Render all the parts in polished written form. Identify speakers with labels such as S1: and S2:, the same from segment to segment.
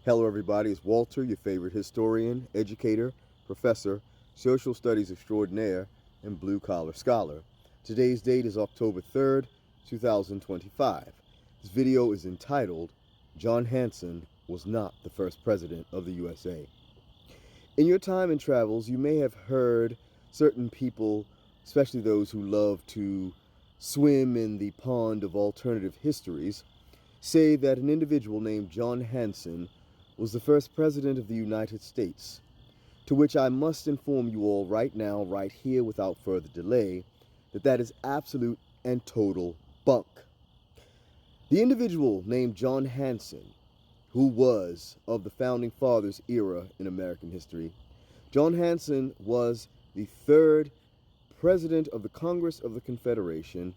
S1: Hello, everybody. It's Walter, your favorite historian, educator, professor, social studies extraordinaire, and blue collar scholar. Today's date is October 3rd, 2025. This video is entitled, John Hanson Was Not the First President of the USA. In your time and travels, you may have heard certain people, especially those who love to swim in the pond of alternative histories, say that an individual named John Hanson was the first president of the United States, to which I must inform you all right now, right here, without further delay, that that is absolute and total bunk. The individual named John Hanson, who was of the Founding Fathers era in American history, John Hanson was the third president of the Congress of the Confederation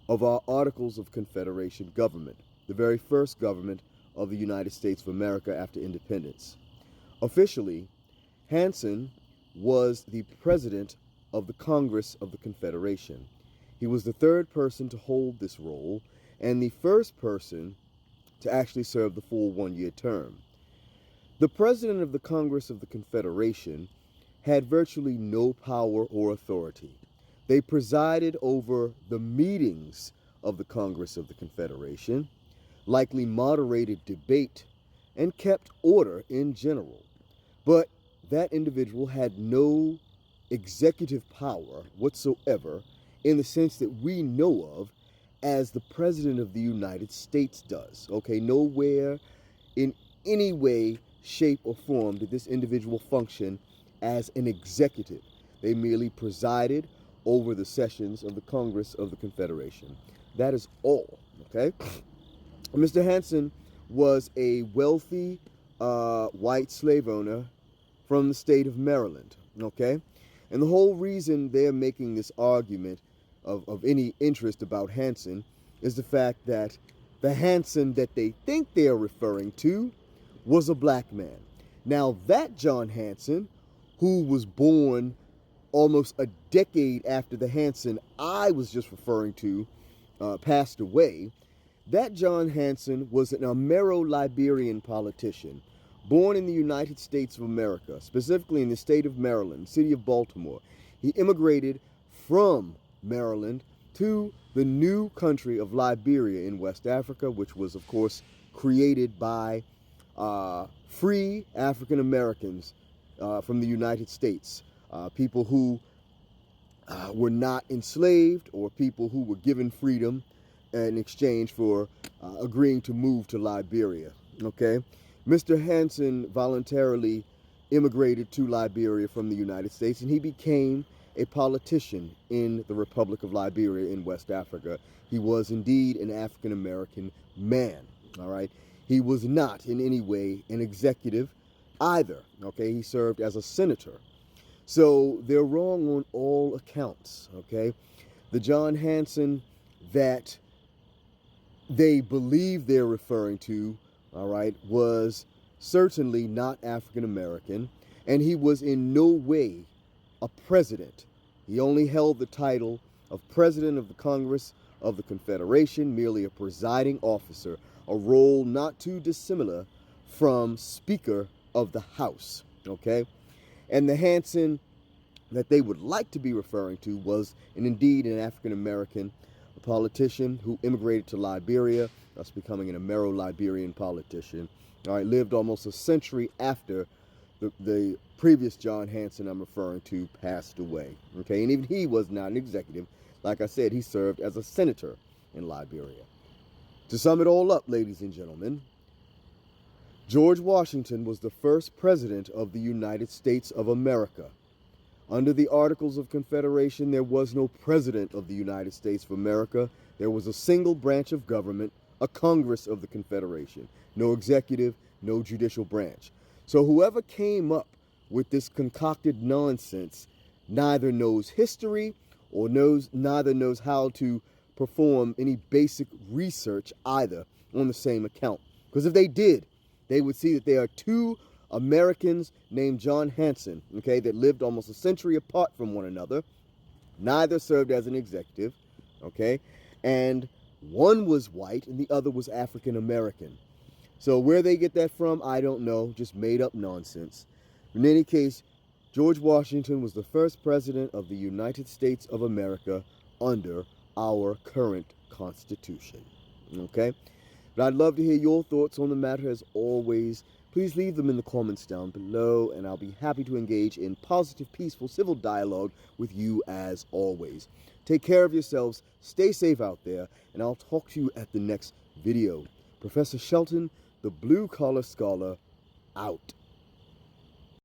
S1: of our Articles of Confederation government, the very first government of the United States of America after independence. Officially, Hanson was the president of the Congress of the Confederation. He was the third person to hold this role and the first person to actually serve the full one-year term. The president of the Congress of the Confederation had virtually no power or authority. They presided over the meetings of the Congress of the Confederation, likely moderated debate, and kept order in general. But that individual had no executive power whatsoever in the sense that we know of as the President of the United States does. Okay, nowhere in any way, shape, or form did this individual function as an executive. They merely presided over the sessions of the Congress of the Confederation. That is all, okay? Mr. Hanson was a wealthy white slave owner from the state of Maryland, okay? And the whole reason they're making this argument of any interest about Hanson is the fact that the Hanson that they think they're referring to was a black man. Now, that John Hanson, who was born almost a decade after the Hanson I was just referring to passed away, that John Hanson was an Amero-Liberian politician, born in the United States of America, specifically in the state of Maryland, city of Baltimore. He immigrated from Maryland to the new country of Liberia in West Africa, which was, of course, created by free African Americans from the United States, people who were not enslaved or people who were given freedom in exchange for agreeing to move to Liberia, okay? Mr. Hanson voluntarily immigrated to Liberia from the United States, and he became a politician in the Republic of Liberia in West Africa. He was indeed an African-American man, all right? He was not in any way an executive either, okay? He served as a senator. So they're wrong on all accounts, okay? The John Hanson that they believe they're referring to, all right, was certainly not African American, and he was in no way a president. He only held the title of President of the Congress of the Confederation, merely a presiding officer, a role not too dissimilar from Speaker of the House, okay? And the Hanson that they would like to be referring to was indeed an African American politician who immigrated to Liberia, thus becoming an Amero-Liberian politician. All right, lived almost a century after the previous John Hanson I'm referring to passed away. Okay, and even he was not an executive. Like I said, he served as a senator in Liberia. To sum it all up, ladies and gentlemen, George Washington was the first president of the United States of America. Under the Articles of Confederation, there was no president of the United States of America. There was a single branch of government, a Congress of the Confederation. No executive, no judicial branch. So whoever came up with this concocted nonsense neither knows history or neither knows how to perform any basic research either on the same account. Because if they did, they would see that there are two Americans named John Hanson, okay, that lived almost a century apart from one another. Neither served as an executive, okay, and one was white and the other was African American. So where they get that from, I don't know. Just made up nonsense. In any case, George Washington was the first president of the United States of America under our current Constitution. Okay? But I'd love to hear your thoughts on the matter as always. Please leave them in the comments down below, and I'll be happy to engage in positive, peaceful, civil dialogue with you as always. Take care of yourselves, stay safe out there, and I'll talk to you at the next video. Professor Shelton, the Blue Collar Scholar, out.